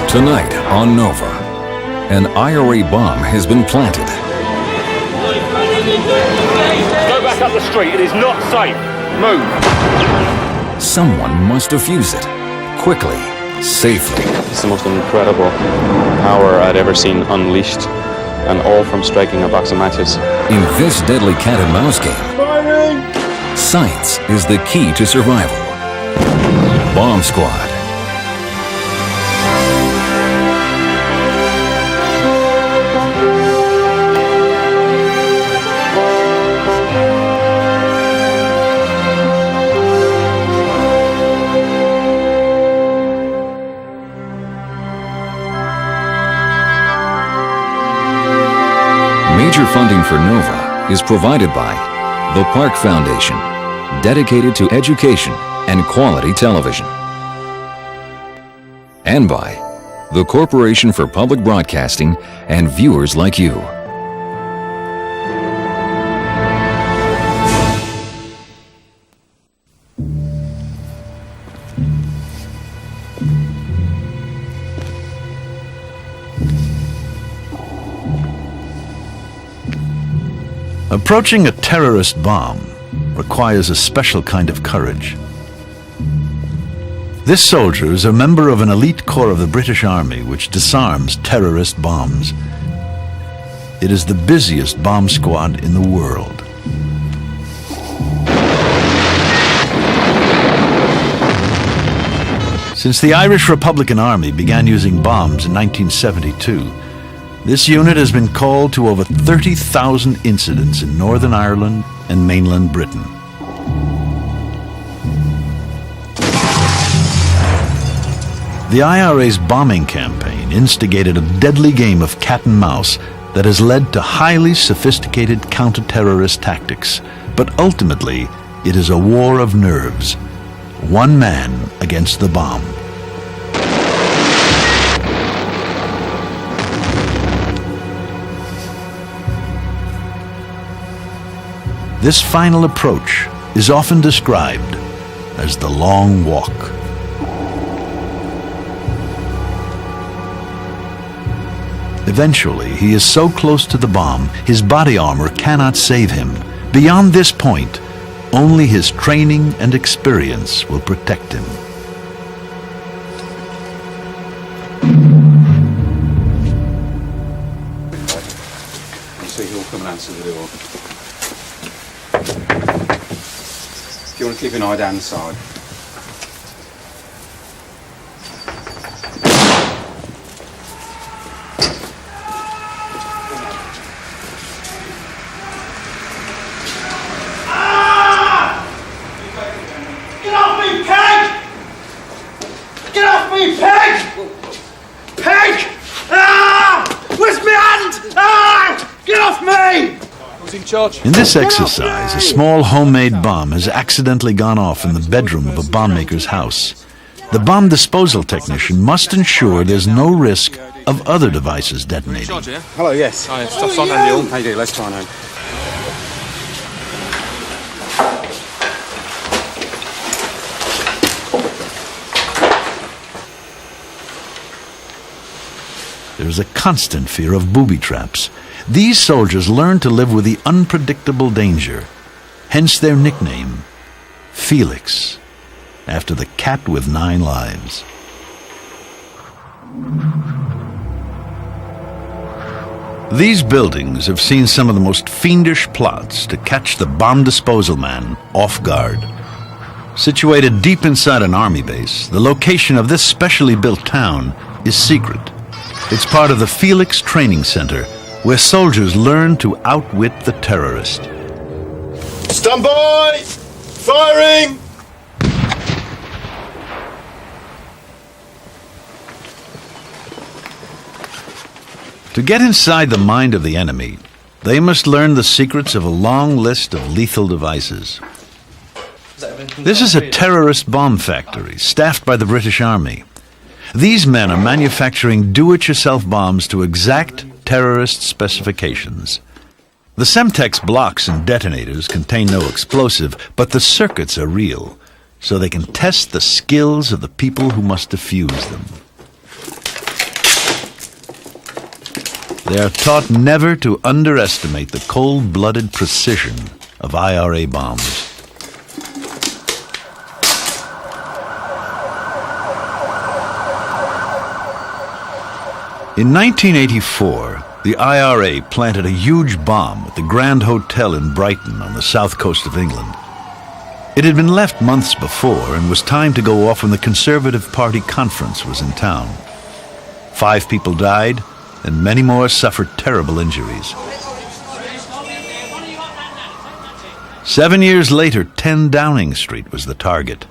Tonight on Nova, an IRA bomb has been planted. Go back up the street, it is not safe. Move. Someone must defuse it, quickly, safely. It's the most incredible power I'd ever seen unleashed, and all from striking a box of matches. In this deadly cat and mouse game, science is the key to survival. Bomb Squad. Major funding for Nova is provided by the Park Foundation, dedicated to education and quality television, and by the Corporation for Public Broadcasting and viewers like you. Approaching a terrorist bomb requires a special kind of courage. This soldier is a member of an elite corps of the British Army which disarms terrorist bombs. It is the busiest bomb squad in the world. Since the Irish Republican Army began using bombs in 1972, this unit has been called to over 30,000 incidents in Northern Ireland and mainland Britain. The IRA's bombing campaign instigated a deadly game of cat and mouse that has led to highly sophisticated counter-terrorist tactics. But ultimately, it is a war of nerves. One man against the bomb. This final approach is often described as the long walk. Eventually, he is so close to the bomb, his body armor cannot save him. Beyond this point, only his training and experience will protect him. You see who'll come and answer the door. You want to keep an eye down the side. Get off me, Peg! Get off me, Peg! Peg! Ah! Where's my hand? Ah! Get off me! In this exercise, a small homemade bomb has accidentally gone off in the bedroom of a bomb maker's house. The bomb disposal technician must ensure there's no risk of other devices detonating. Hello, yes. Hi, stuff's on Andy. How you doing? Let's try now. There is a constant fear of booby traps. These soldiers learn to live with the unpredictable danger, hence their nickname, Felix, after the cat with 9 lives. These buildings have seen some of the most fiendish plots to catch the bomb disposal man off guard. Situated deep inside an army base, the location of this specially built town is secret. It's part of the Felix Training Center, where soldiers learn to outwit the terrorist. Stand by! Firing! To get inside the mind of the enemy, they must learn the secrets of a long list of lethal devices. This is a terrorist bomb factory staffed by the British Army. These men are manufacturing do-it-yourself bombs to exact terrorist specifications. The Semtex blocks and detonators contain no explosive, but the circuits are real, so they can test the skills of the people who must defuse them. They are taught never to underestimate the cold-blooded precision of IRA bombs. In 1984, the IRA planted a huge bomb at the Grand Hotel in Brighton on the south coast of England. It had been left months before and was time to go off when the Conservative Party conference was in town. 5 people died and many more suffered terrible injuries. 7 years later, 10 Downing Street was the target.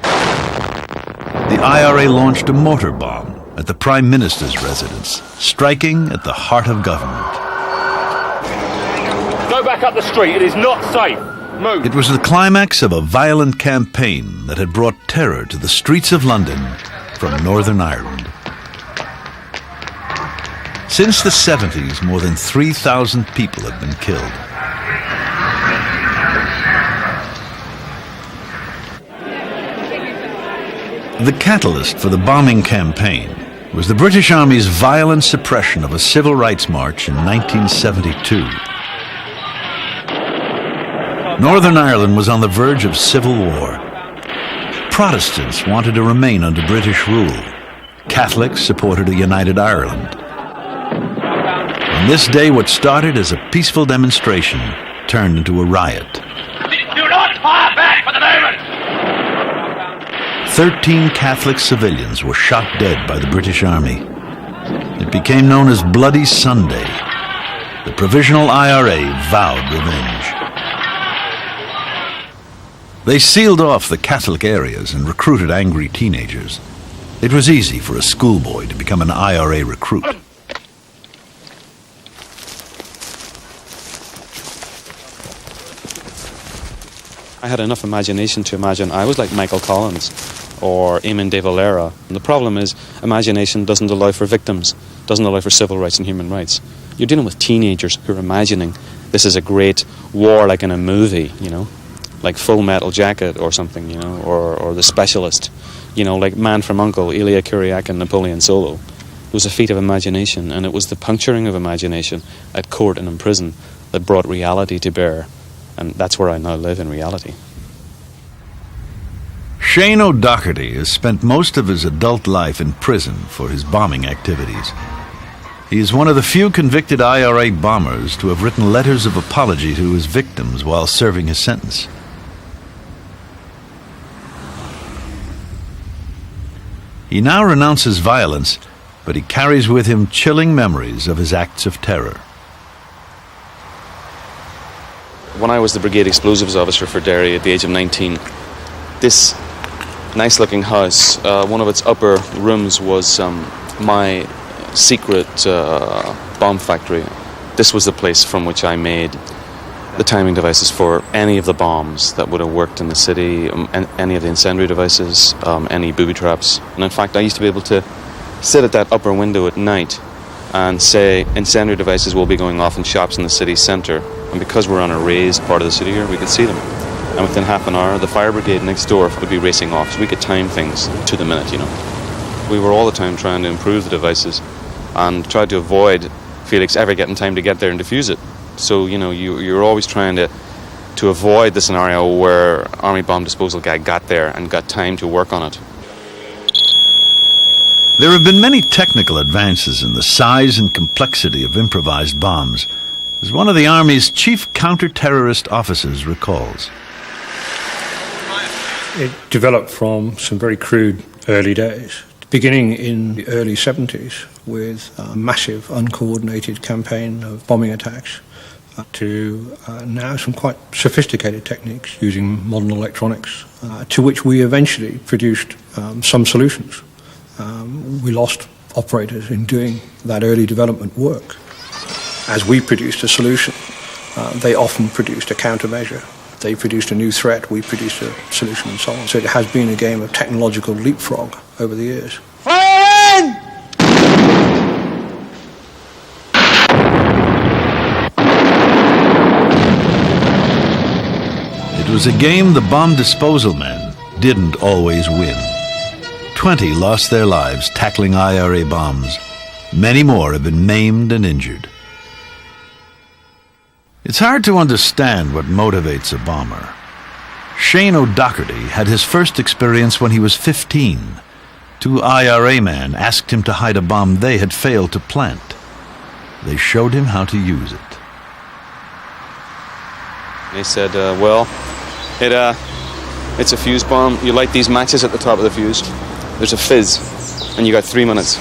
The IRA launched a mortar bomb at the Prime Minister's residence, striking at the heart of government. Go back up the street. It is not safe. Move. It was the climax of a violent campaign that had brought terror to the streets of London from Northern Ireland. Since the 70s, more than 3,000 people have been killed. The catalyst for the bombing campaign was the British Army's violent suppression of a civil rights march in 1972. Northern Ireland was on the verge of civil war. Protestants wanted to remain under British rule. Catholics supported a united Ireland. On this day, what started as a peaceful demonstration turned into a riot. Do not fire back for the moment! 13 Catholic civilians were shot dead by the British Army. It became known as Bloody Sunday. The Provisional IRA vowed revenge. They sealed off the Catholic areas and recruited angry teenagers. It was easy for a schoolboy to become an IRA recruit. I had enough imagination to imagine I was like Michael Collins or Eamon de Valera. And the problem is imagination doesn't allow for victims, doesn't allow for civil rights and human rights. You're dealing with teenagers who are imagining this is a great war like in a movie, you know, like Full Metal Jacket or something, you know, or The Specialist, you know, like Man from U.N.C.L.E., Ilya Kuryak and Napoleon Solo. It was a feat of imagination, and it was the puncturing of imagination at court and in prison that brought reality to bear. And that's where I now live, in reality. Shane O'Doherty has spent most of his adult life in prison for his bombing activities. He is one of the few convicted IRA bombers to have written letters of apology to his victims while serving his sentence. He now renounces violence, but he carries with him chilling memories of his acts of terror. When I was the Brigade Explosives Officer for Derry at the age of 19, this nice-looking house, one of its upper rooms was my secret bomb factory. This was the place from which I made the timing devices for any of the bombs that would have worked in the city, any of the incendiary devices, any booby traps. And in fact, I used to be able to sit at that upper window at night and say incendiary devices will be going off in shops in the city centre. And because we're on a raised part of the city here, we could see them. And within half an hour, the fire brigade next door would be racing off, so we could time things to the minute, you know. We were all the time trying to improve the devices and tried to avoid Felix ever getting time to get there and defuse it. So, you know, you're always trying to avoid the scenario where Army Bomb Disposal guy got there and got time to work on it. There have been many technical advances in the size and complexity of improvised bombs, as one of the Army's chief counter-terrorist officers recalls. It developed from some very crude early days, beginning in the early 70s with a massive uncoordinated campaign of bombing attacks, to now some quite sophisticated techniques using modern electronics, to which we eventually produced some solutions. We lost operators in doing that early development work. As we produced a solution, they often produced a countermeasure. They produced a new threat, we produced a solution, and so on. So it has been a game of technological leapfrog over the years. Fire in! It was a game the bomb disposal men didn't always win. 20 lost their lives tackling IRA bombs. Many more have been maimed and injured. It's hard to understand what motivates a bomber. Shane O'Doherty had his first experience when he was 15. Two IRA men asked him to hide a bomb they had failed to plant. They showed him how to use it. They said, well, it's a fuse bomb. You light these matches at the top of the fuse. There's a fizz, and you got 3 minutes.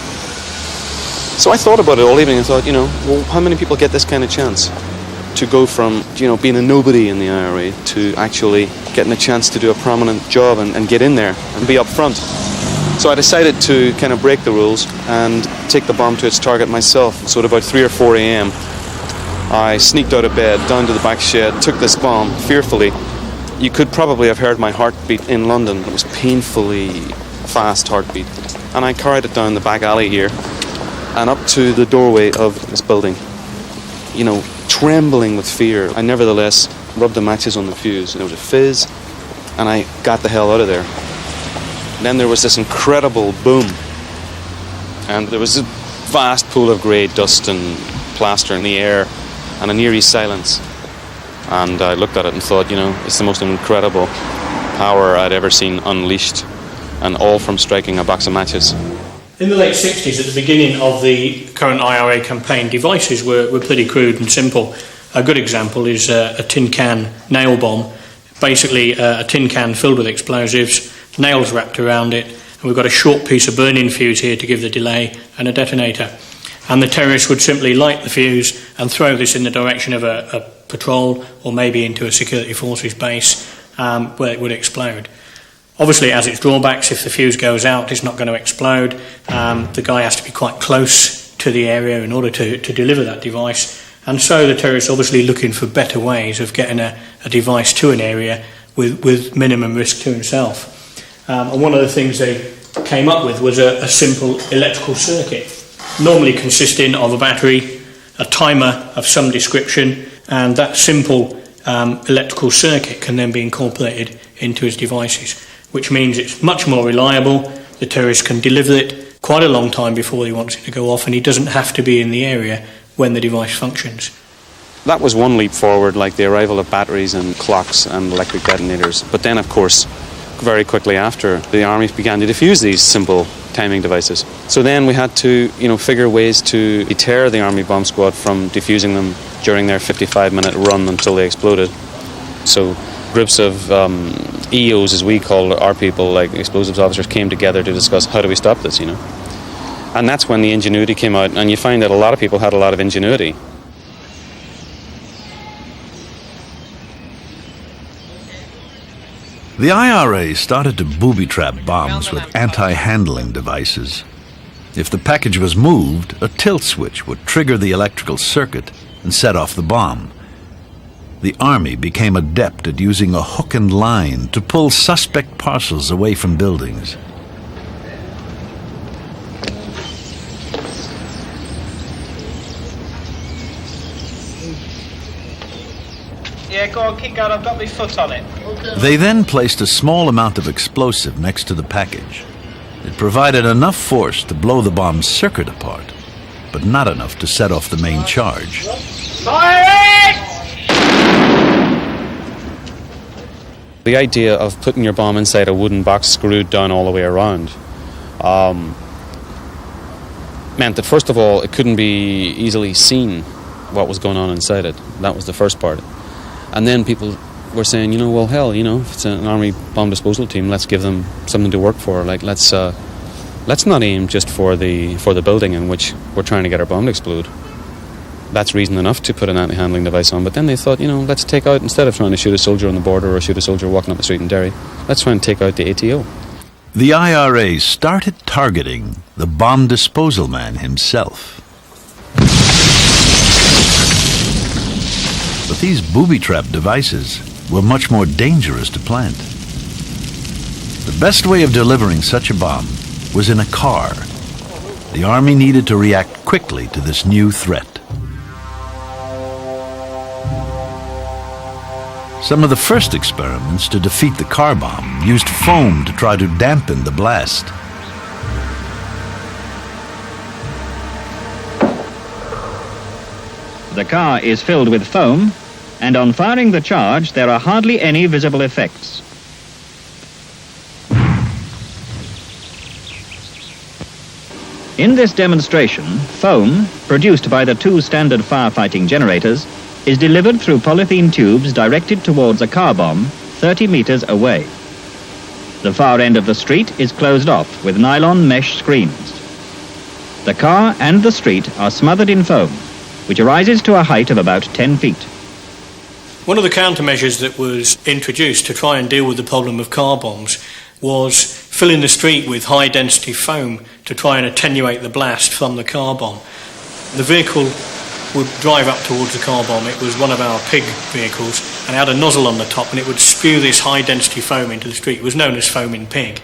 So I thought about it all evening and thought, well, how many people get this kind of chance to go from, being a nobody in the IRA to actually getting a chance to do a prominent job and get in there and be up front. So I decided to kind of break the rules and take the bomb to its target myself. So at about 3 or 4 a.m., I sneaked out of bed, down to the back shed, took this bomb fearfully. You could probably have heard my heartbeat in London. It was painfully fast heartbeat. And I carried it down the back alley here and up to the doorway of this building. Trembling with fear, I nevertheless rubbed the matches on the fuse. There was a fizz, and I got the hell out of there. Then there was this incredible boom, and there was a vast pool of grey dust and plaster in the air, and an eerie silence. And I looked at it and thought, it's the most incredible power I'd ever seen unleashed, and all from striking a box of matches. In the late 60s, at the beginning of the current IRA campaign, devices were pretty crude and simple. A good example is a tin can nail bomb. Basically, a tin can filled with explosives, nails wrapped around it, and we've got a short piece of burn-in fuse here to give the delay, and a detonator. And the terrorists would simply light the fuse and throw this in the direction of a patrol or maybe into a security forces base where it would explode. Obviously, it has its drawbacks. If the fuse goes out, it's not going to explode. The guy has to be quite close to the area in order to deliver that device. And so the terrorists are obviously looking for better ways of getting a device to an area with minimum risk to himself. And one of the things they came up with was a simple electrical circuit, normally consisting of a battery, a timer of some description, and that simple electrical circuit can then be incorporated into his devices, which means it's much more reliable. The terrorist can deliver it quite a long time before he wants it to go off, and he doesn't have to be in the area when the device functions. That was one leap forward, like the arrival of batteries and clocks and electric detonators. But then, of course, very quickly after, the army began to defuse these simple timing devices. So then we had to, figure ways to deter the army bomb squad from defusing them during their 55-minute run until they exploded. So groups of EOs, as we call our people, like explosives officers, came together to discuss how do we stop this, And that's when the ingenuity came out, and you find that a lot of people had a lot of ingenuity. The IRA started to booby-trap bombs with anti-handling devices. If the package was moved, a tilt switch would trigger the electrical circuit and set off the bomb. The Army became adept at using a hook and line to pull suspect parcels away from buildings. Yeah, go on, keep going, I've got my foot on it. They then placed a small amount of explosive next to the package. It provided enough force to blow the bomb's circuit apart, but not enough to set off the main charge. The idea of putting your bomb inside a wooden box screwed down all the way around meant that, first of all, it couldn't be easily seen what was going on inside it. That was the first part. And then people were saying, well, hell, if it's an army bomb disposal team, let's give them something to work for. Like, let's not aim just for the building in which we're trying to get our bomb to explode. That's reason enough to put an anti-handling device on. But then they thought, let's take out, instead of trying to shoot a soldier on the border or shoot a soldier walking up the street in Derry, let's try and take out the ATO. The IRA started targeting the bomb disposal man himself. But these booby-trap devices were much more dangerous to plant. The best way of delivering such a bomb was in a car. The Army needed to react quickly to this new threat. Some of the first experiments to defeat the car bomb used foam to try to dampen the blast. The car is filled with foam, and on firing the charge, there are hardly any visible effects. In this demonstration, foam, produced by the two standard firefighting generators, is delivered through polythene tubes directed towards a car bomb 30 meters away. The far end of the street is closed off with nylon mesh screens. The car and the street are smothered in foam, which rises to a height of about 10 feet. One of the countermeasures that was introduced to try and deal with the problem of car bombs was filling the street with high-density foam to try and attenuate the blast from the car bomb. The vehicle would drive up towards the car bomb. It was one of our pig vehicles, and it had a nozzle on the top, and it would spew this high-density foam into the street. It was known as foaming pig.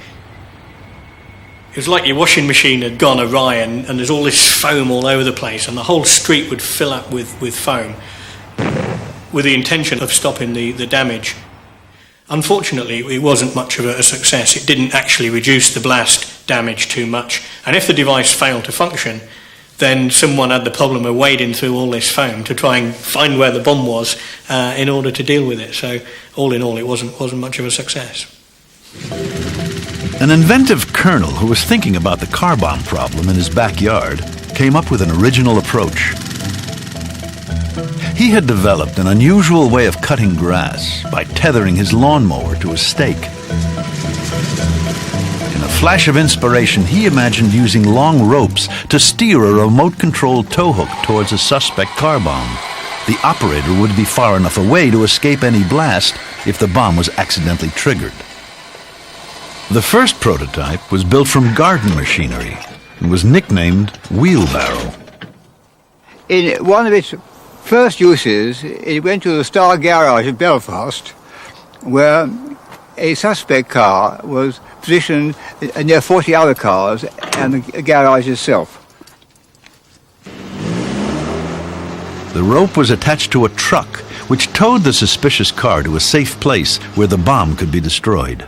It was like your washing machine had gone awry, and there's all this foam all over the place, and the whole street would fill up with foam with the intention of stopping the damage. Unfortunately, it wasn't much of a success. It didn't actually reduce the blast damage too much, and if the device failed to function, then someone had the problem of wading through all this foam to try and find where the bomb was in order to deal with it. So all in all, it wasn't much of a success. An inventive colonel who was thinking about the car bomb problem in his backyard came up with an original approach. He had developed an unusual way of cutting grass by tethering his lawnmower to a stake. In a flash of inspiration, he imagined using long ropes to steer a remote-controlled tow hook towards a suspect car bomb. The operator would be far enough away to escape any blast if the bomb was accidentally triggered. The first prototype was built from garden machinery and was nicknamed Wheelbarrow. In one of its first uses, it went to the Star Garage in Belfast, where a suspect car was positioned near 40 other cars and the garage itself. The rope was attached to a truck, which towed the suspicious car to a safe place where the bomb could be destroyed.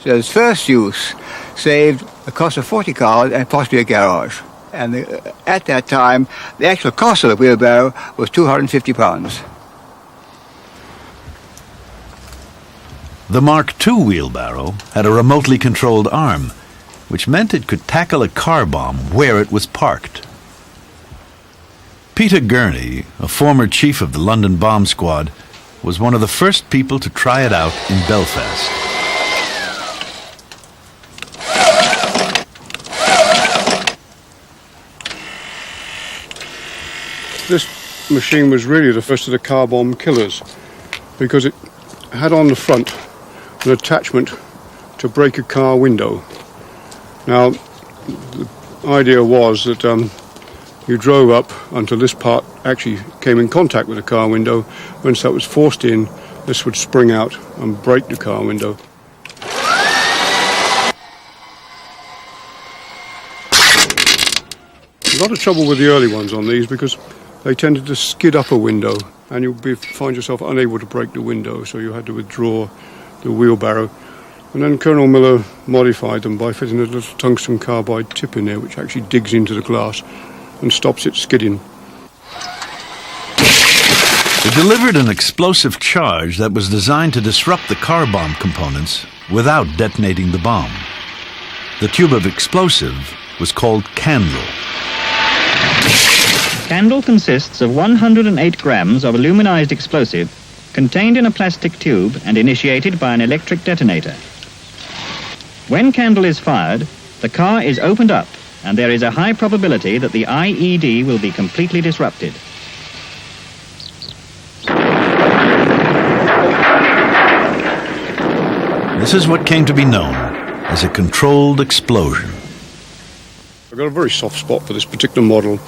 So its first use saved the cost of 40 cars and possibly a garage. And at that time, the actual cost of the wheelbarrow was £250. The Mark II wheelbarrow had a remotely controlled arm, which meant it could tackle a car bomb where it was parked. Peter Gurney, a former chief of the London bomb squad, was one of the first people to try it out in Belfast. This machine was really the first of the car bomb killers because it had on the front an attachment to break a car window. Now, the idea was that you drove up until this part actually came in contact with the car window. Once that was forced in, this would spring out and break the car window. A lot of trouble with the early ones on these because they tended to skid up a window and you'd find yourself unable to break the window, so you had to withdraw the wheelbarrow. And then Colonel Miller modified them by fitting a little tungsten carbide tip in there which actually digs into the glass and stops it skidding. It delivered an explosive charge that was designed to disrupt the car bomb components without detonating the bomb. The tube of explosive was called candle. Candle consists of 108 grams of aluminized explosive contained in a plastic tube and initiated by an electric detonator. When candle is fired, the car is opened up and there is a high probability that the IED will be completely disrupted. This is what came to be known as a controlled explosion. I've got a very soft spot for this particular model.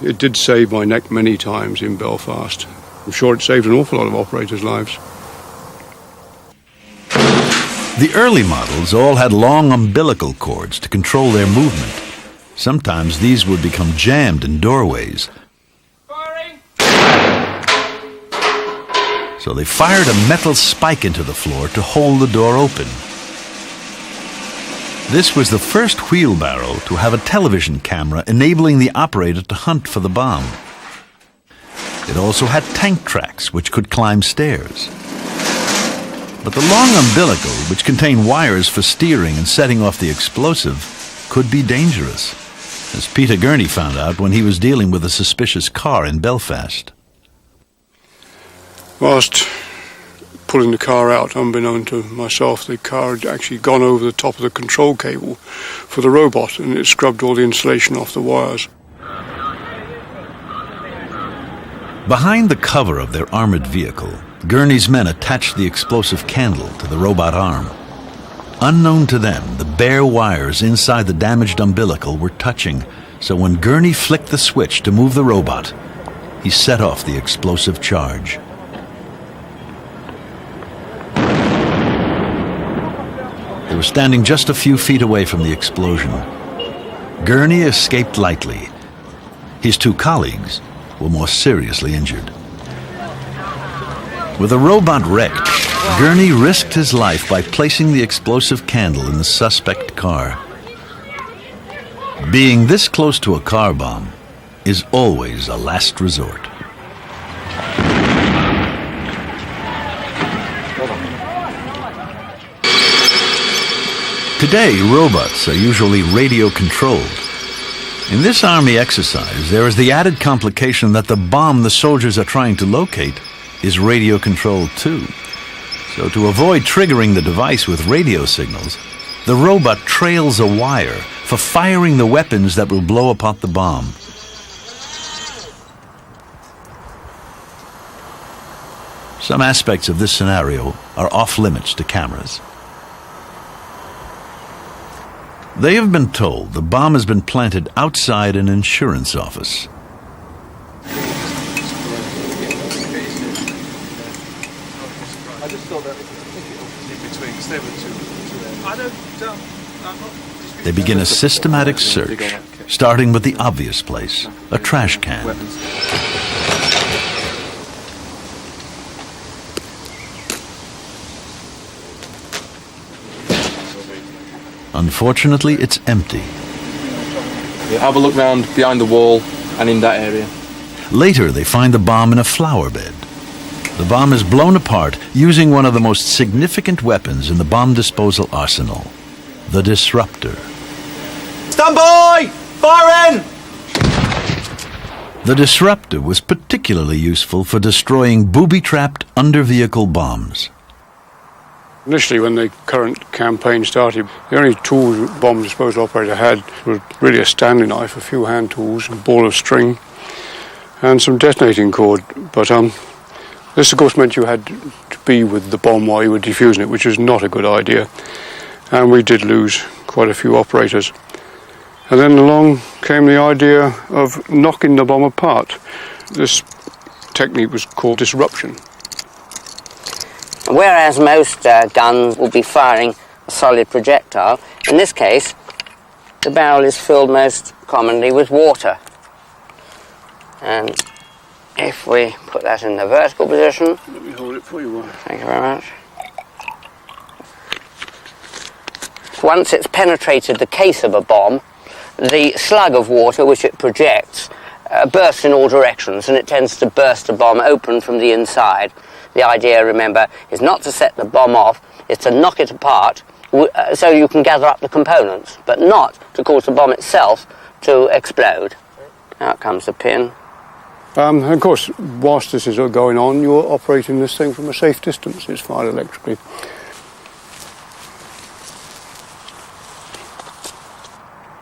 It did save my neck many times in Belfast. I'm sure it saved an awful lot of operators' lives. The early models all had long umbilical cords to control their movement. Sometimes these would become jammed in doorways. So they fired a metal spike into the floor to hold the door open. This was the first wheelbarrow to have a television camera enabling the operator to hunt for the bomb. It also had tank tracks which could climb stairs. But the long umbilical, which contained wires for steering and setting off the explosive, could be dangerous, as Peter Gurney found out when he was dealing with a suspicious car in Belfast. Whilst pulling the car out, unbeknown to myself, the car had actually gone over the top of the control cable for the robot, and it scrubbed all the insulation off the wires. Behind the cover of their armored vehicle, Gurney's men attached the explosive candle to the robot arm. Unknown to them, the bare wires inside the damaged umbilical were touching, so when Gurney flicked the switch to move the robot, he set off the explosive charge. They were standing just a few feet away from the explosion. Gurney escaped lightly. His two colleagues were more seriously injured. With the robot wrecked, Gurney risked his life by placing the explosive candle in the suspect car. Being this close to a car bomb is always a last resort. Today, robots are usually radio-controlled. In this army exercise, there is the added complication that the bomb the soldiers are trying to locate is radio-controlled too. So to avoid triggering the device with radio signals, the robot trails a wire for firing the weapons that will blow apart the bomb. Some aspects of this scenario are off-limits to cameras. They have been told the bomb has been planted outside an insurance office. They begin a systematic search, starting with the obvious place, a trash can. Unfortunately, it's empty. Have a look round behind the wall and in that area. Later, they find the bomb in a flower bed. The bomb is blown apart using one of the most significant weapons in the bomb disposal arsenal, the disruptor. Stand by! Fire in! The disruptor was particularly useful for destroying booby-trapped under-vehicle bombs. Initially, when the current campaign started, the only tools the bomb disposal operator had was really a Stanley knife, a few hand tools, a ball of string, and some detonating cord. But this, of course, meant you had to be with the bomb while you were defusing it, which is not a good idea. And we did lose quite a few operators. And then along came the idea of knocking the bomb apart. This technique was called disruption. Whereas most guns will be firing a solid projectile, in this case, the barrel is filled most commonly with water. And if we put that in the vertical position... Let me hold it for you. Thank you very much. Once it's penetrated the case of a bomb, the slug of water which it projects bursts in all directions, and it tends to burst the bomb open from the inside. The idea, remember, is not to set the bomb off, it's to knock it apart so you can gather up the components, but not to cause the bomb itself to explode. Out comes the pin. Of course, whilst this is going on, you're operating this thing from a safe distance. It's fired electrically.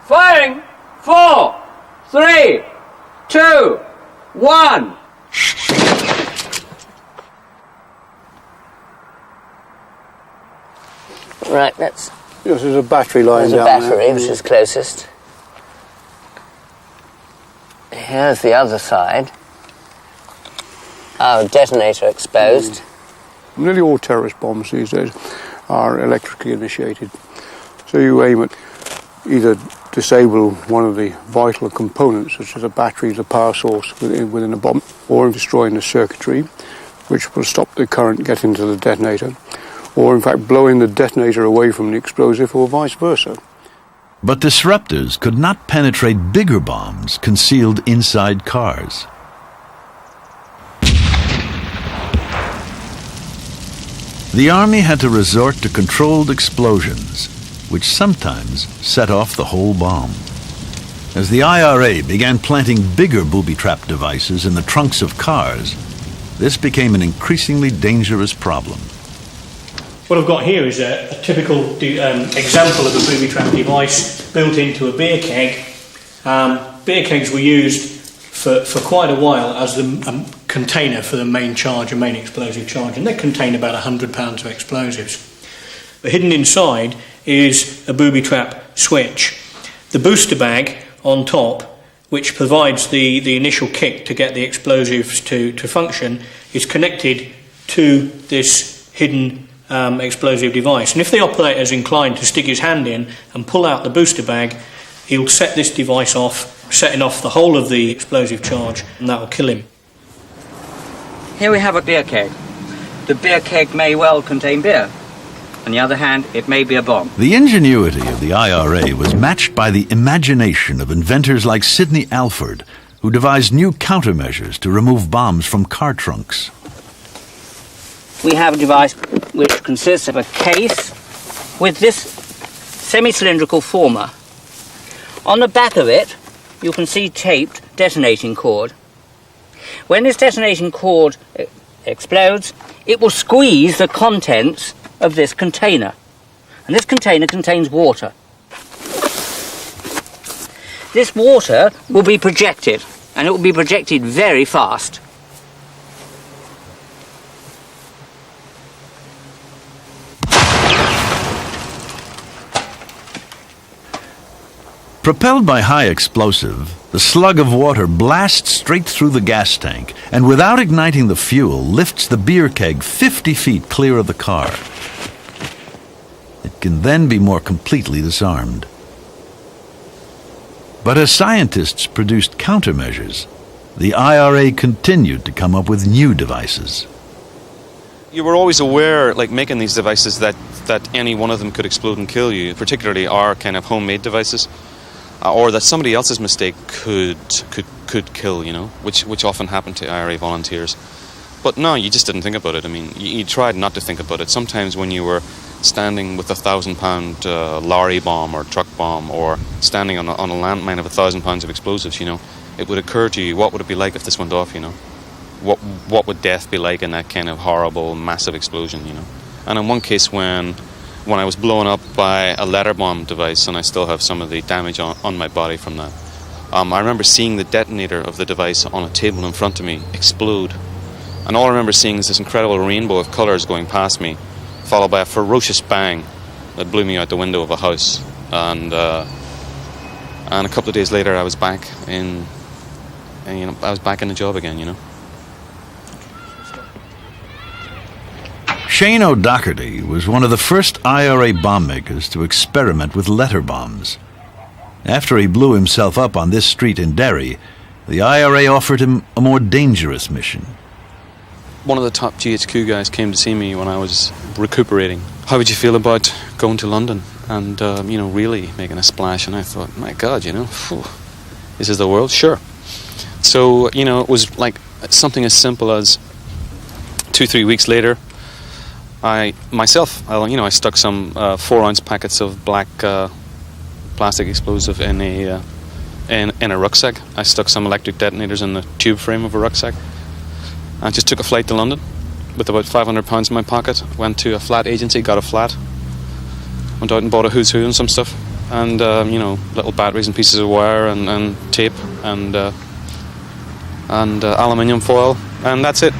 Firing! 4, 3, 2, 1. Right, that's... Yes, there's a battery lying down there. There's a battery, which is closest. Here's the other side. Our detonator exposed. Nearly all terrorist bombs these days are electrically initiated. So you aim at either disable one of the vital components, such as a battery, the power source within a bomb, or destroying the circuitry, which will stop the current getting to the detonator, or in fact blowing the detonator away from the explosive, or vice versa. But disruptors could not penetrate bigger bombs concealed inside cars. The Army had to resort to controlled explosions, which sometimes set off the whole bomb. As the IRA began planting bigger booby-trap devices in the trunks of cars, this became an increasingly dangerous problem. What I've got here is a typical example of a booby-trap device built into a beer keg. Beer kegs were used for quite a while as the container for the main charge, a main explosive charge, and they contain about 100 pounds of explosives. But hidden inside is a booby-trap switch. The booster bag on top, which provides the initial kick to get the explosives to function, is connected to this hidden explosive device. And if the operator is inclined to stick his hand in and pull out the booster bag, he'll set this device off, setting off the whole of the explosive charge, and that will kill him. Here we have a beer keg. The beer keg may well contain beer. On the other hand, it may be a bomb. The ingenuity of the IRA was matched by the imagination of inventors like Sidney Alford, who devised new countermeasures to remove bombs from car trunks. We have a device which consists of a case with this semi-cylindrical former. On the back of it, you can see taped detonating cord. When this detonating cord explodes, it will squeeze the contents of this container. And this container contains water. This water will be projected, and it will be projected very fast. Propelled by high explosive, the slug of water blasts straight through the gas tank and without igniting the fuel lifts the beer keg 50 feet clear of the car. It can then be more completely disarmed. But as scientists produced countermeasures, the IRA continued to come up with new devices. You were always aware, like making these devices, that any one of them could explode and kill you, particularly our kind of homemade devices. Or that somebody else's mistake could kill, you know, which often happened to IRA volunteers. But no, you just didn't think about it. I mean, you tried not to think about it. Sometimes when you were standing with a 1,000-pound lorry bomb or truck bomb, or standing on a landmine of 1,000 pounds of explosives, you know, it would occur to you, what would it be like if this went off, you know? What would death be like in that kind of horrible, massive explosion, you know? And in one case, when I was blown up by a letter bomb device, and I still have some of the damage on my body from that, I remember seeing the detonator of the device on a table in front of me explode. And all I remember seeing is this incredible rainbow of colours going past me, followed by a ferocious bang that blew me out the window of a house. And a couple of days later, I was back in the job again, you know. Shane O'Doherty was one of the first IRA bomb makers to experiment with letter bombs. After he blew himself up on this street in Derry, the IRA offered him a more dangerous mission. One of the top GHQ guys came to see me when I was recuperating. How would you feel about going to London and, really making a splash? And I thought, my God, you know, this is the world? Sure. So, you know, it was like something as simple as 2-3 weeks later, I stuck some 4-ounce packets of black plastic explosive in a rucksack. I stuck some electric detonators in the tube frame of a rucksack. I just took a flight to London with about 500 pounds in my pocket. Went to a flat agency, got a flat. Went out and bought a who's who and some stuff, and little batteries and pieces of wire and tape and aluminium foil, and that's it.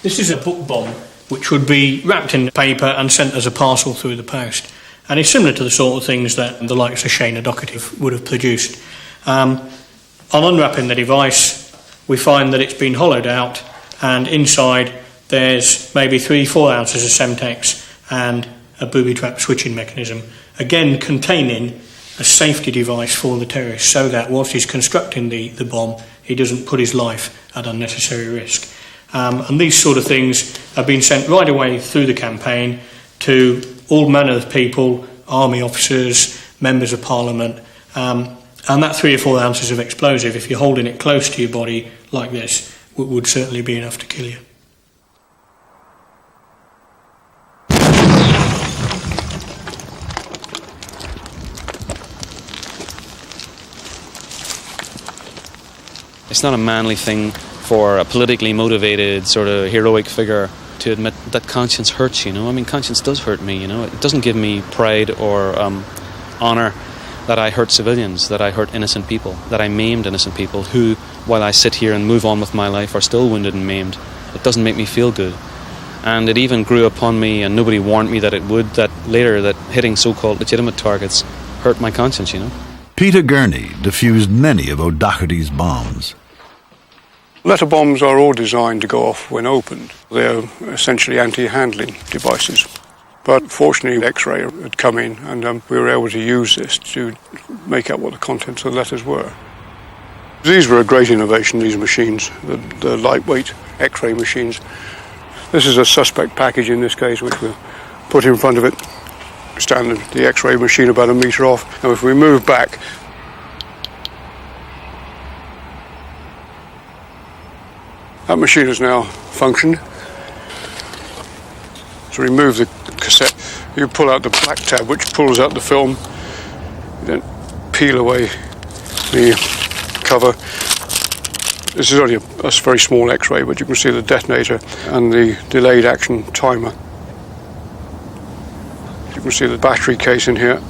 This is a book bomb, which would be wrapped in paper and sent as a parcel through the post. And it's similar to the sort of things that the likes of Shane O'Doherty would have produced. On unwrapping the device, we find that it's been hollowed out, and inside there's maybe 3-4 ounces of Semtex and a booby-trap switching mechanism, again containing a safety device for the terrorist, so that whilst he's constructing the bomb, he doesn't put his life at unnecessary risk. And these sort of things have been sent right away through the campaign to all manner of people, army officers, members of Parliament, and that 3 or 4 ounces of explosive, if you're holding it close to your body like this, would certainly be enough to kill you. It's not a manly thing for a politically motivated sort of heroic figure to admit that conscience hurts, you know. I mean, conscience does hurt me, you know. It doesn't give me pride or honour that I hurt civilians, that I hurt innocent people, that I maimed innocent people who, while I sit here and move on with my life, are still wounded and maimed. It doesn't make me feel good. And it even grew upon me, and nobody warned me that it would, that later that hitting so-called legitimate targets hurt my conscience, you know. Peter Gurney defused many of O'Doherty's bombs. Letter bombs are all designed to go off when opened. They're essentially anti-handling devices. But fortunately, X-ray had come in, and we were able to use this to make out what the contents of the letters were. These were a great innovation, these machines, the lightweight X-ray machines. This is a suspect package in this case, which we'll put in front of it. Stand the X-ray machine about 1 metre off. Now if we move back, that machine has now functioned. So remove the cassette. You pull out the black tab, which pulls out the film. Then peel away the cover. This is only a very small X-ray, but you can see the detonator and the delayed action timer. You can see the battery case in here.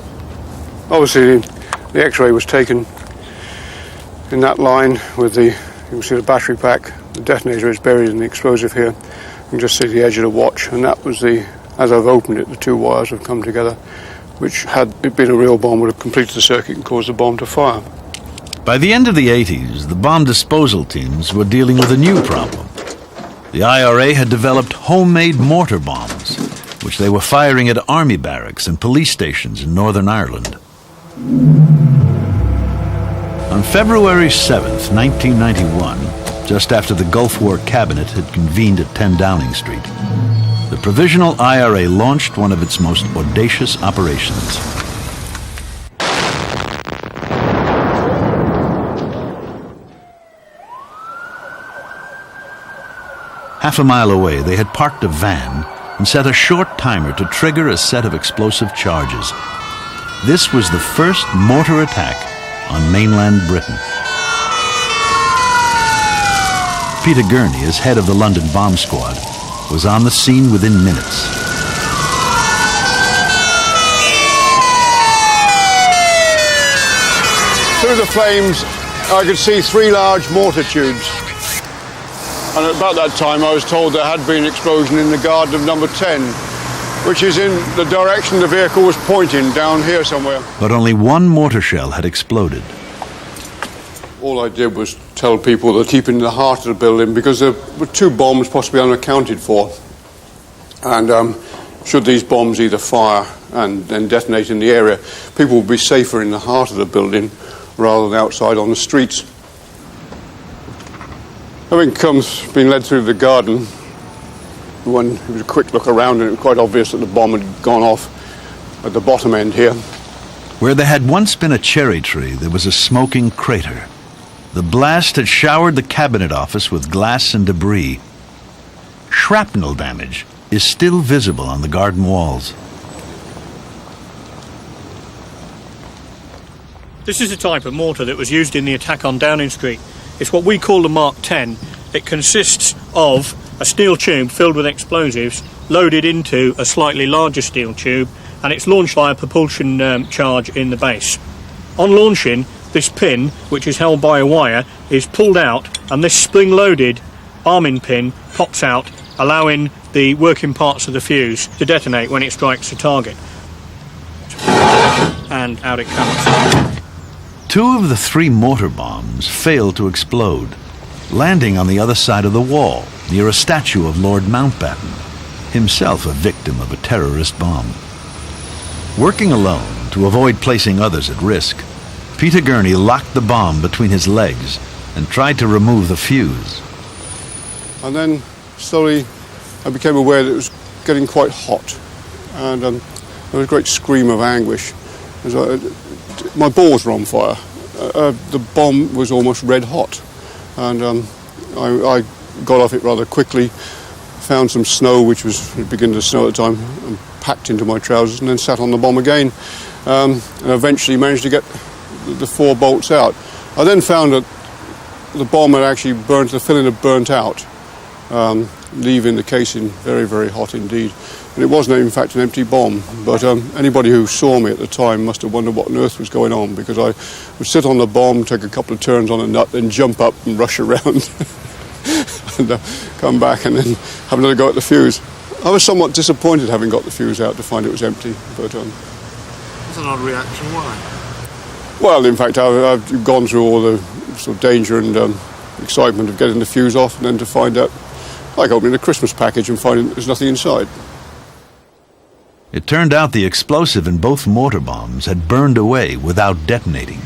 Obviously, the X-ray was taken in that line with the. You can see the battery pack. The detonator is buried in the explosive here. You can just see the edge of the watch, and that was the. As I've opened it, the 2 wires have come together, which, had it been a real bomb, would have completed the circuit and caused the bomb to fire. By the end of the 80s, the bomb disposal teams were dealing with a new problem. The IRA had developed homemade mortar bombs, which they were firing at army barracks and police stations in Northern Ireland. On February 7th, 1991, just after the Gulf War Cabinet had convened at 10 Downing Street, the Provisional IRA launched one of its most audacious operations. Half a mile away, they had parked a van and set a short timer to trigger a set of explosive charges. This was the first mortar attack on mainland Britain. Peter Gurney, as head of the London bomb squad, was on the scene within minutes. Through the flames, I could see 3 large mortar tubes. And at about that time, I was told there had been an explosion in the garden of number 10, which is in the direction the vehicle was pointing, down here somewhere. But only 1 mortar shell had exploded. All I did was tell people to keep in the heart of the building, because there were 2 bombs possibly unaccounted for. And should these bombs either fire and then detonate in the area, people would be safer in the heart of the building rather than outside on the streets. Having been led through the garden, when it was a quick look around, and it was quite obvious that the bomb had gone off at the bottom end here. Where there had once been a cherry tree, there was a smoking crater. The blast had showered the cabinet office with glass and debris. Shrapnel damage is still visible on the garden walls. This is the type of mortar that was used in the attack on Downing Street. It's what we call the Mark 10. It consists of a steel tube filled with explosives loaded into a slightly larger steel tube, and it's launched by a propulsion charge in the base. On launching, this pin, which is held by a wire, is pulled out, and this spring-loaded arming pin pops out, allowing the working parts of the fuse to detonate when it strikes the target. And out it comes. 2 of the 3 mortar bombs failed to explode, landing on the other side of the wall, near a statue of Lord Mountbatten, himself a victim of a terrorist bomb. Working alone to avoid placing others at risk, Peter Gurney locked the bomb between his legs and tried to remove the fuse. And then slowly I became aware that it was getting quite hot, and there was a great scream of anguish. My balls were on fire. The bomb was almost red hot, and I got off it rather quickly, found some snow, which was beginning to snow at the time, and packed into my trousers, and then sat on the bomb again, and eventually managed to get the 4 bolts out. I then found that the bomb had actually burnt, the filling had burnt out, leaving the casing very, very hot indeed. And it wasn't, in fact, an empty bomb. But anybody who saw me at the time must have wondered what on earth was going on, because I would sit on the bomb, take a couple of turns on a nut, then jump up and rush around and come back and then have another go at the fuse. I was somewhat disappointed, having got the fuse out, to find it was empty. But That's an odd reaction. Why? well, in fact, I've gone through all the sort of danger and excitement of getting the fuse off, and then to find out, like opening a Christmas package and finding there's nothing inside. It turned out the explosive in both mortar bombs had burned away without detonating.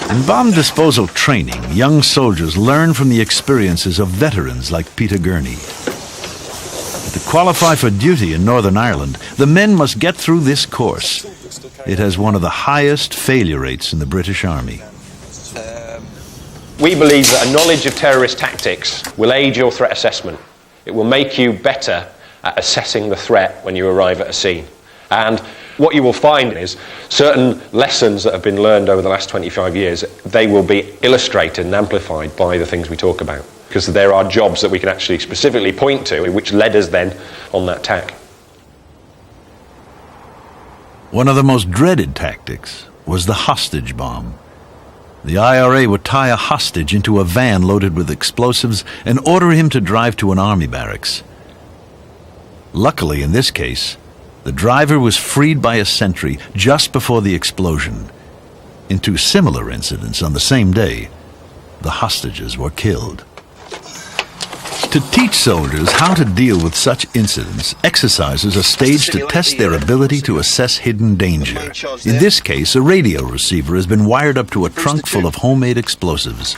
In bomb disposal training, young soldiers learn from the experiences of veterans like Peter Gurney. To qualify for duty in Northern Ireland, the men must get through this course. It has one of the highest failure rates in the British Army. We believe that a knowledge of terrorist tactics will aid your threat assessment. It will make you better at assessing the threat when you arrive at a scene. And what you will find is certain lessons that have been learned over the last 25 years, they will be illustrated and amplified by the things we talk about. Because there are jobs that we can actually specifically point to, which led us then on that tack. One of the most dreaded tactics was the hostage bomb. The IRA would tie a hostage into a van loaded with explosives and order him to drive to an army barracks. Luckily, in this case, the driver was freed by a sentry just before the explosion. In 2 similar incidents on the same day, the hostages were killed. To teach soldiers how to deal with such incidents, exercises are staged to test their ability to assess hidden danger. In this case, a radio receiver has been wired up to a trunk full of homemade explosives.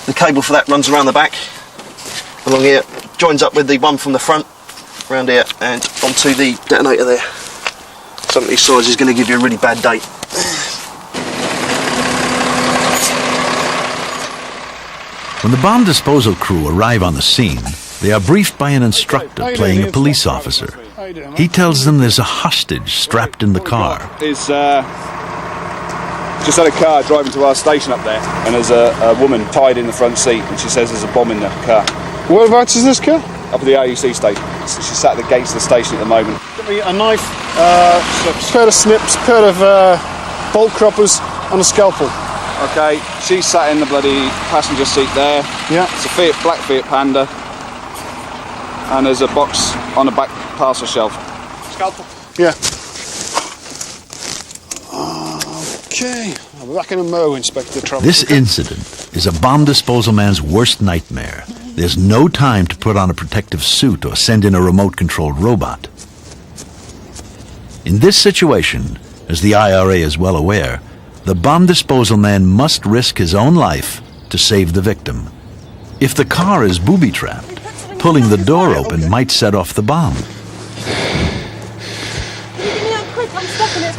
The cable for that runs around the back, along here, joins up with the one from the front, around here, and onto the detonator there. Something this size is going to give you a really bad date. When the bomb disposal crew arrive on the scene, they are briefed by an instructor playing a police officer. He tells them there's a hostage strapped in the car. It's just had a car driving to our station up there, and there's a woman tied in the front seat, and she says there's a bomb in the car. Whereabouts is this car? Up at the RUC station. So she's sat at the gates of the station at the moment. Give me a knife, a pair of snips, a pair of bolt croppers, and a scalpel. Okay, she's sat in the bloody passenger seat there. Yeah. It's a black Fiat Panda, and there's a box on the back parcel shelf. Scalpel? Yeah. Okay, I'll be back in a mo, Inspector Trump. This incident is a bomb disposal man's worst nightmare. There's no time to put on a protective suit or send in a remote-controlled robot. In this situation, as the IRA is well aware, the bomb disposal man must risk his own life to save the victim. If the car is booby-trapped, pulling the door open might set off the bomb.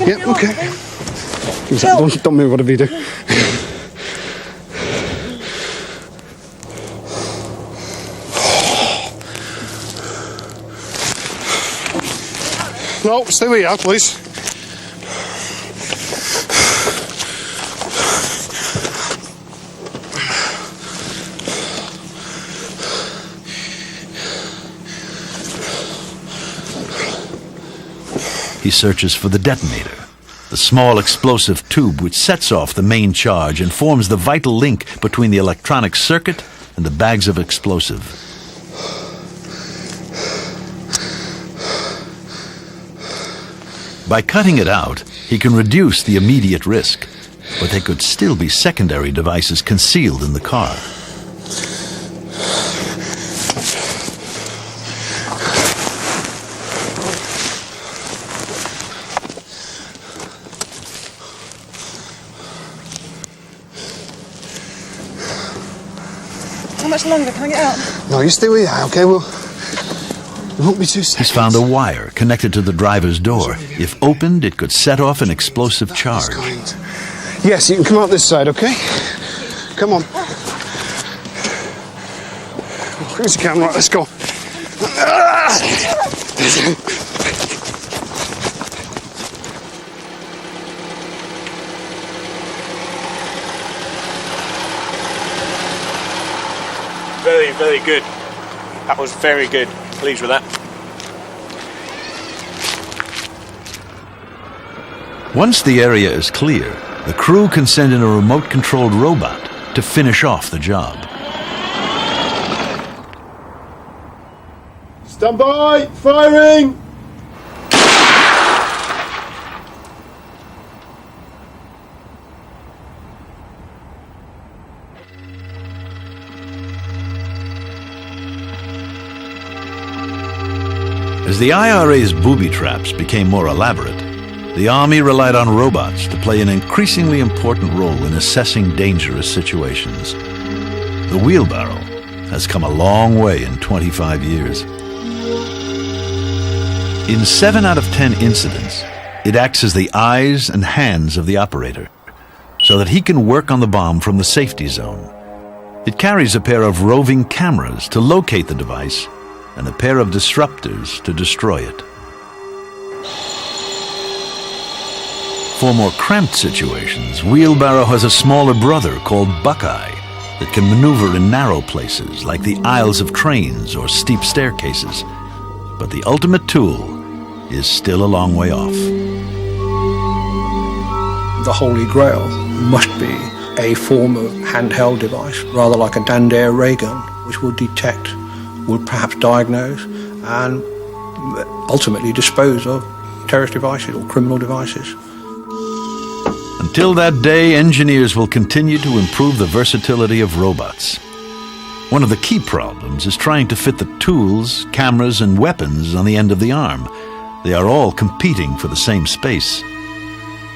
Yeah, okay. Don't move, whatever you do. No, stay where you are, please. He searches for the detonator, the small explosive tube which sets off the main charge and forms the vital link between the electronic circuit and the bags of explosive. By cutting it out, he can reduce the immediate risk, but there could still be secondary devices concealed in the car. How much longer can I get out? No, you stay where you are, okay? He's found a wire connected to the driver's door. If opened, it could set off an explosive charge. Yes, you can come out this side, okay? Come on. Here's the camera. Let's go. Very, very good. That was very good. Pleased with that. Once the area is clear, the crew can send in a remote-controlled robot to finish off the job. Stand by! Firing! As the IRA's booby traps became more elaborate, the Army relied on robots to play an increasingly important role in assessing dangerous situations. The wheelbarrow has come a long way in 25 years. In 7 out of 10 incidents, it acts as the eyes and hands of the operator, so that he can work on the bomb from the safety zone. It carries a pair of roving cameras to locate the device and a pair of disruptors to destroy it. For more cramped situations, Wheelbarrow has a smaller brother called Buckeye that can maneuver in narrow places like the aisles of trains or steep staircases. But the ultimate tool is still a long way off. The Holy Grail must be a form of handheld device, rather like a Dandare ray gun, which will detect, will perhaps diagnose, and ultimately dispose of terrorist devices or criminal devices. Until that day, engineers will continue to improve the versatility of robots. One of the key problems is trying to fit the tools, cameras, and weapons on the end of the arm. They are all competing for the same space.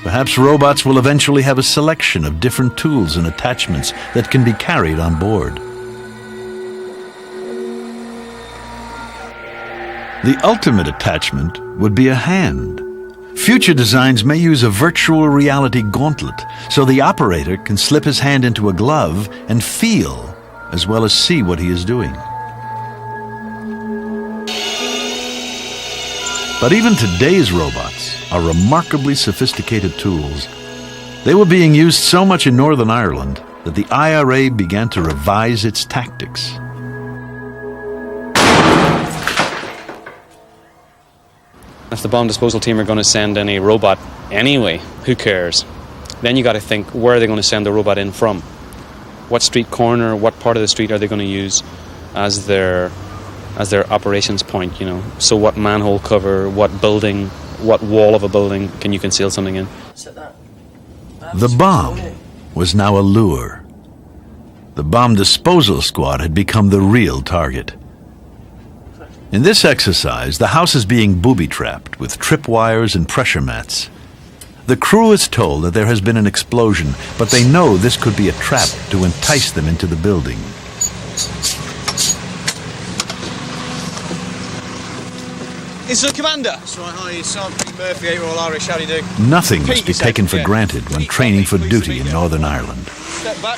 Perhaps robots will eventually have a selection of different tools and attachments that can be carried on board. The ultimate attachment would be a hand. Future designs may use a virtual reality gauntlet, so the operator can slip his hand into a glove and feel, as well as see what he is doing. But even today's robots are remarkably sophisticated tools. They were being used so much in Northern Ireland that the IRA began to revise its tactics. If the bomb disposal team are going to send any robot anyway, who cares? Then you got to think, where are they going to send the robot in from? What street corner, what part of the street are they going to use as their operations point, you know? So what manhole cover, what building, what wall of a building can you conceal something in? The bomb was now a lure. The bomb disposal squad had become the real target. In this exercise, the house is being booby-trapped with tripwires and pressure mats. The crew is told that there has been an explosion, but they know this could be a trap to entice them into the building. It's the commander. That's right, hi, it's Sergeant Murphy, 8 Royal Irish, how do you do? Nothing must be taken for granted when training for duty in Northern Ireland. Step back.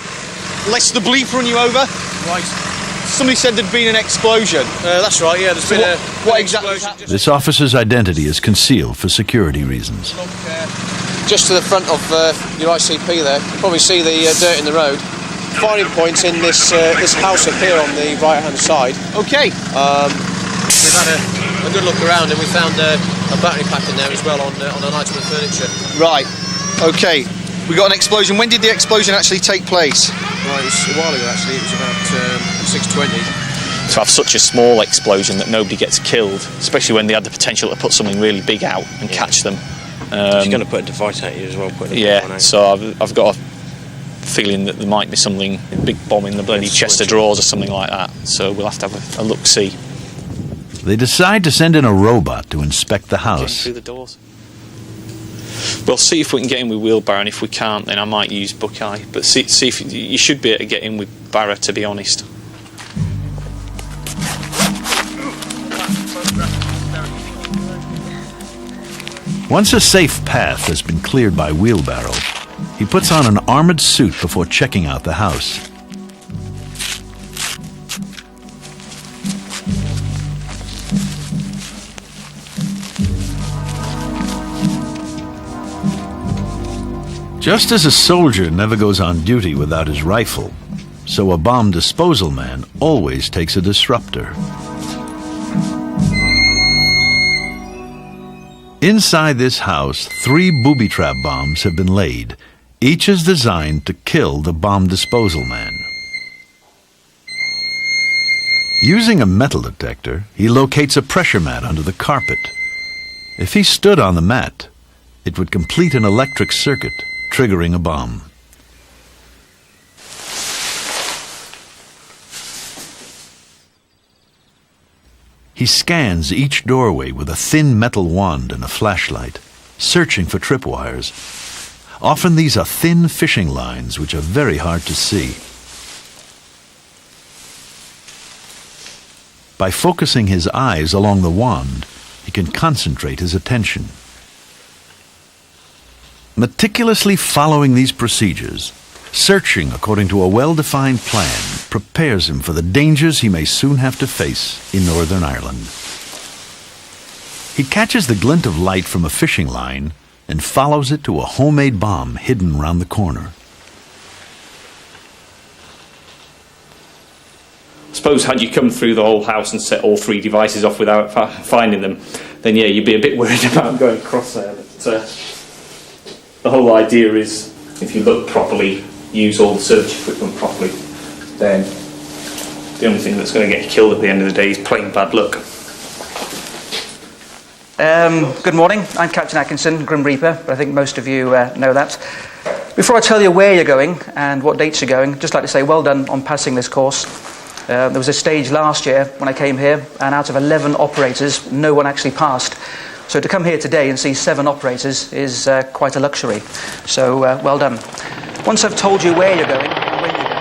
Let's the bleep run you over. Right. Somebody said there'd been an explosion. That's right, yeah, there's been what exactly happened? This officer's identity is concealed for security reasons. Just to the front of your ICP there. You probably see the dirt in the road. Firing points in this house up here on the right-hand side. Okay. We've had a good look around and we found a battery pack in there as well on an item of furniture. Right. Okay. We got an explosion. When did the explosion actually take place? Right, it was a while ago actually. It was about 6:20. To have such a small explosion that nobody gets killed, especially when they had the potential to put something really big out and catch them. She's going to put a device at you as well. Yeah, so I've got a feeling that there might be something, a big bomb in the bloody chest of drawers or something like that. So we'll have to have a look-see. They decide to send in a robot to inspect the house. Through the doors. We'll see if we can get in with Wheelbarrow, and if we can't, then I might use Buckeye. But see if you should be able to get in with Barra, to be honest. Once a safe path has been cleared by wheelbarrow, he puts on an armored suit before checking out the house. Just as a soldier never goes on duty without his rifle, so a bomb disposal man always takes a disruptor. Inside this house, 3 booby trap bombs have been laid. Each is designed to kill the bomb disposal man. Using a metal detector, he locates a pressure mat under the carpet. If he stood on the mat, it would complete an electric circuit, triggering a bomb. He scans each doorway with a thin metal wand and a flashlight, searching for tripwires. Often these are thin fishing lines which are very hard to see. By focusing his eyes along the wand, he can concentrate his attention. Meticulously following these procedures, searching according to a well-defined plan prepares him for the dangers he may soon have to face in Northern Ireland. He catches the glint of light from a fishing line and follows it to a homemade bomb hidden round the corner. I suppose had you come through the whole house and set all 3 devices off without finding them, then yeah, you'd be a bit worried about going across there. But the whole idea is, if you look properly, use all the search equipment properly, then the only thing that's going to get you killed at the end of the day is plain bad luck. Good morning, I'm Captain Atkinson, Grim Reaper, but I think most of you know that. Before I tell you where you're going and what dates you're going, I'd just like to say well done on passing this course. There was a stage last year when I came here, and out of 11 operators, no one actually passed. So to come here today and see 7 operators is quite a luxury. So well done. Once I've told you where you're going and when you're going...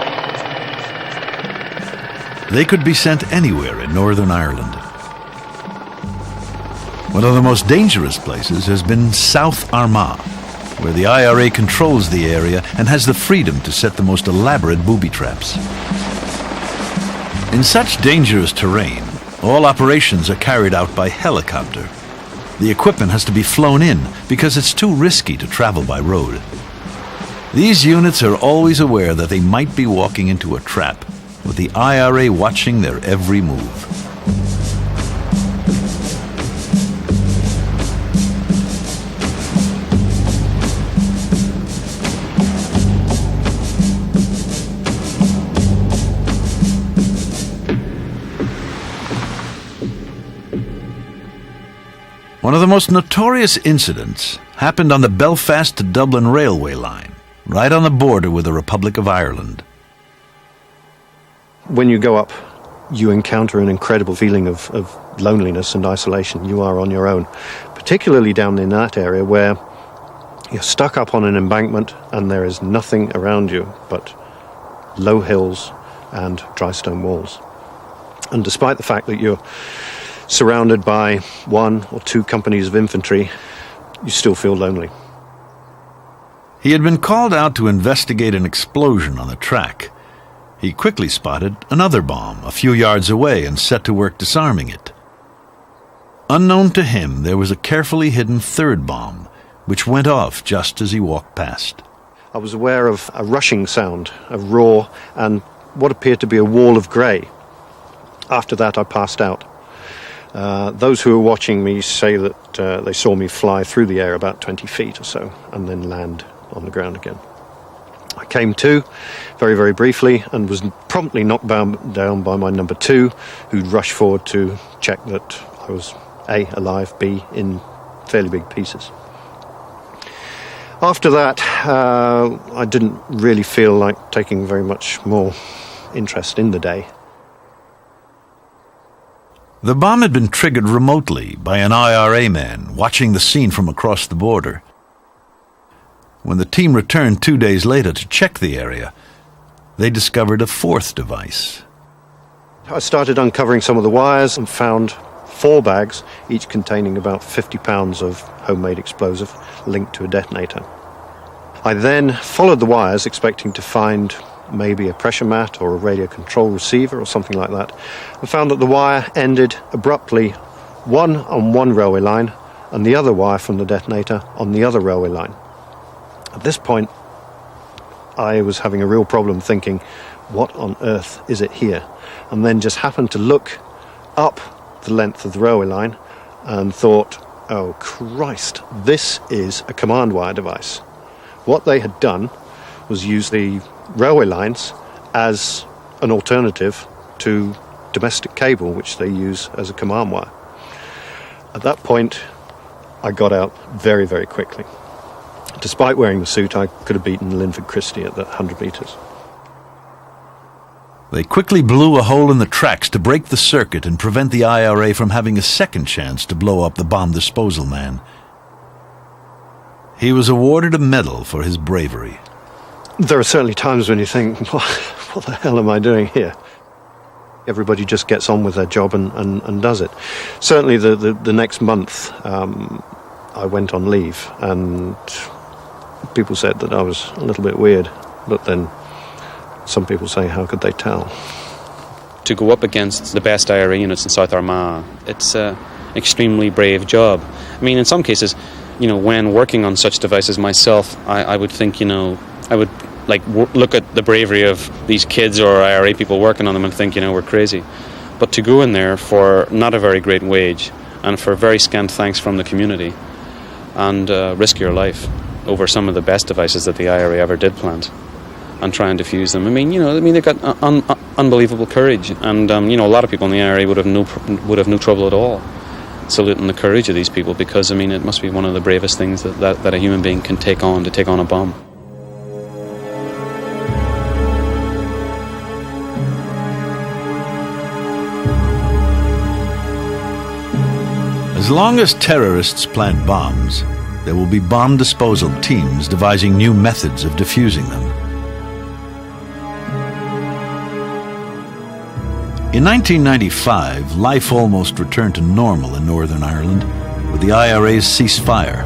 They could be sent anywhere in Northern Ireland. One of the most dangerous places has been South Armagh, where the IRA controls the area and has the freedom to set the most elaborate booby traps. In such dangerous terrain, all operations are carried out by helicopter. The equipment has to be flown in because it's too risky to travel by road. These units are always aware that they might be walking into a trap, with the IRA watching their every move. One of the most notorious incidents happened on the Belfast to Dublin railway line, right on the border with the Republic of Ireland. When you go up, you encounter an incredible feeling of loneliness and isolation. You are on your own, particularly down in that area where you're stuck up on an embankment and there is nothing around you but low hills and dry stone walls. And despite the fact that you're surrounded by 1 or 2 companies of infantry, you still feel lonely. He had been called out to investigate an explosion on the track. He quickly spotted another bomb a few yards away and set to work disarming it. Unknown to him, there was a carefully hidden 3rd bomb, which went off just as he walked past. I was aware of a rushing sound, a roar, and what appeared to be a wall of grey. After that, I passed out. Those who were watching me say that they saw me fly through the air about 20 feet or so and then land on the ground again. I came to very, very briefly and was promptly knocked down by my number 2, who'd rushed forward to check that I was A, alive, B, in fairly big pieces. After that, I didn't really feel like taking very much more interest in the day. The bomb had been triggered remotely by an IRA man watching the scene from across the border. When the team returned 2 days later to check the area, they discovered a 4th device. I started uncovering some of the wires and found 4 bags, each containing about 50 pounds of homemade explosive linked to a detonator. I then followed the wires, expecting to find maybe a pressure mat or a radio control receiver or something like that, and found that the wire ended abruptly, one on one railway line and the other wire from the detonator on the other railway line. At this point, I was having a real problem thinking, what on earth is it here? And then just happened to look up the length of the railway line and thought, oh Christ, this is a command wire device. What they had done was use the railway lines as an alternative to domestic cable, which they use as a command wire. At that point, I got out very, very quickly. Despite wearing the suit, I could have beaten Linford Christie at that 100 metres. They quickly blew a hole in the tracks to break the circuit and prevent the IRA from having a second chance to blow up the bomb disposal man. He was awarded a medal for his bravery. There are certainly times when you think, what the hell am I doing here? Everybody just gets on with their job and does it. Certainly the next month I went on leave, and people said that I was a little bit weird, but then some people say, how could they tell? To go up against the best IRA units in South Armagh, it's an extremely brave job. I mean, in some cases, when working on such devices myself, I would think, I would look at the bravery of these kids or IRA people working on them and think, we're crazy. But to go in there for not a very great wage and for very scant thanks from the community and risk your life over some of the best devices that the IRA ever did plant and try and defuse them. I mean, they've got unbelievable courage, and a lot of people in the IRA would have no trouble at all saluting the courage of these people, because it must be one of the bravest things that a human being can take on a bomb. As long as terrorists plant bombs, there will be bomb disposal teams devising new methods of defusing them. In 1995, life almost returned to normal in Northern Ireland with the IRA's ceasefire.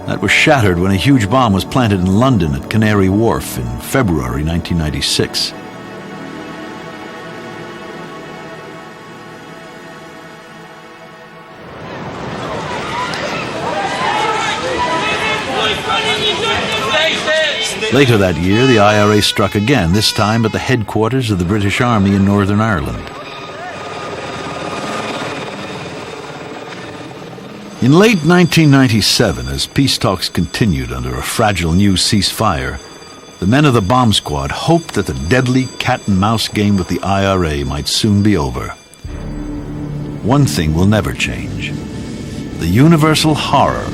That was shattered when a huge bomb was planted in London at Canary Wharf in February 1996. Later that year, the IRA struck again, this time at the headquarters of the British Army in Northern Ireland. In late 1997, as peace talks continued under a fragile new ceasefire, the men of the bomb squad hoped that the deadly cat-and-mouse game with the IRA might soon be over. One thing will never change: the universal horror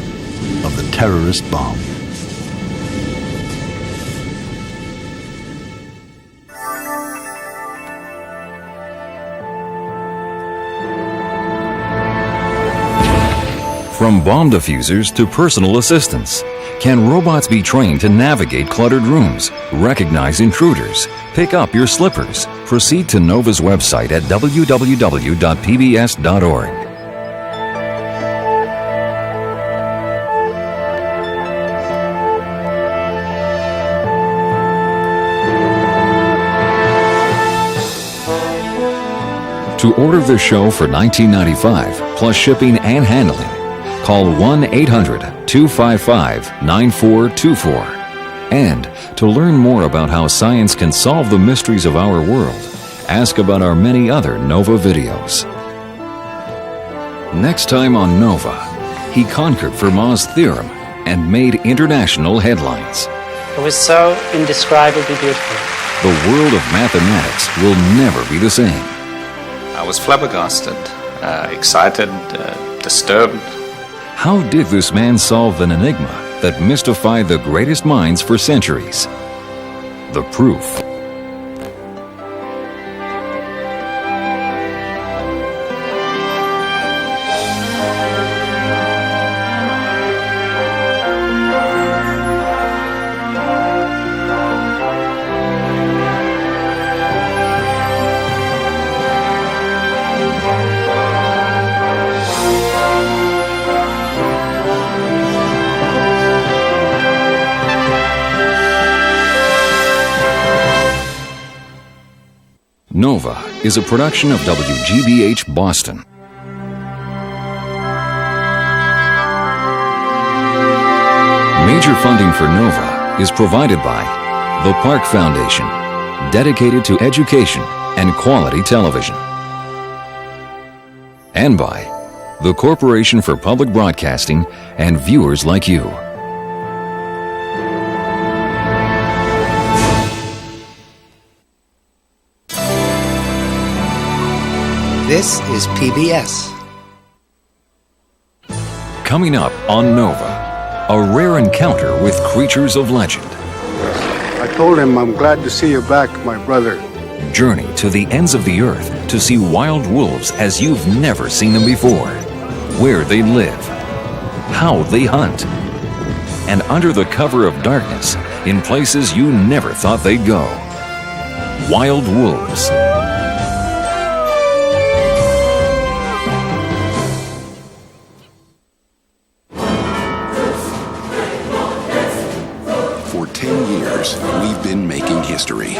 of the terrorist bomb. From bomb diffusers to personal assistants, can robots be trained to navigate cluttered rooms, recognize intruders, pick up your slippers? Proceed to NOVA's website at www.pbs.org. To order the show for $19.95 plus shipping and handling, call 1-800-255-9424. And to learn more about how science can solve the mysteries of our world, ask about our many other NOVA videos. Next time on NOVA, he conquered Fermat's theorem and made international headlines. It was so indescribably beautiful. The world of mathematics will never be the same. I was flabbergasted, excited, disturbed. How did this man solve an enigma that mystified the greatest minds for centuries? The proof. Nova is a production of WGBH Boston. Major funding for Nova is provided by the Park Foundation, dedicated to education and quality television, and by the Corporation for Public Broadcasting and viewers like you. This is PBS. Coming up on Nova, a rare encounter with creatures of legend. I told him, I'm glad to see you back, my brother. Journey to the ends of the earth to see wild wolves as you've never seen them before. Where they live, how they hunt, and under the cover of darkness in places you never thought they'd go. Wild wolves. For 10 years, we've been making history.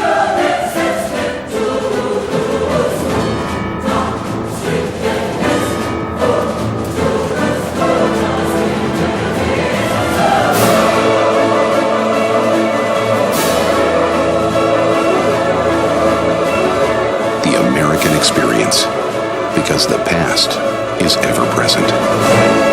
The American experience, because the past is ever present.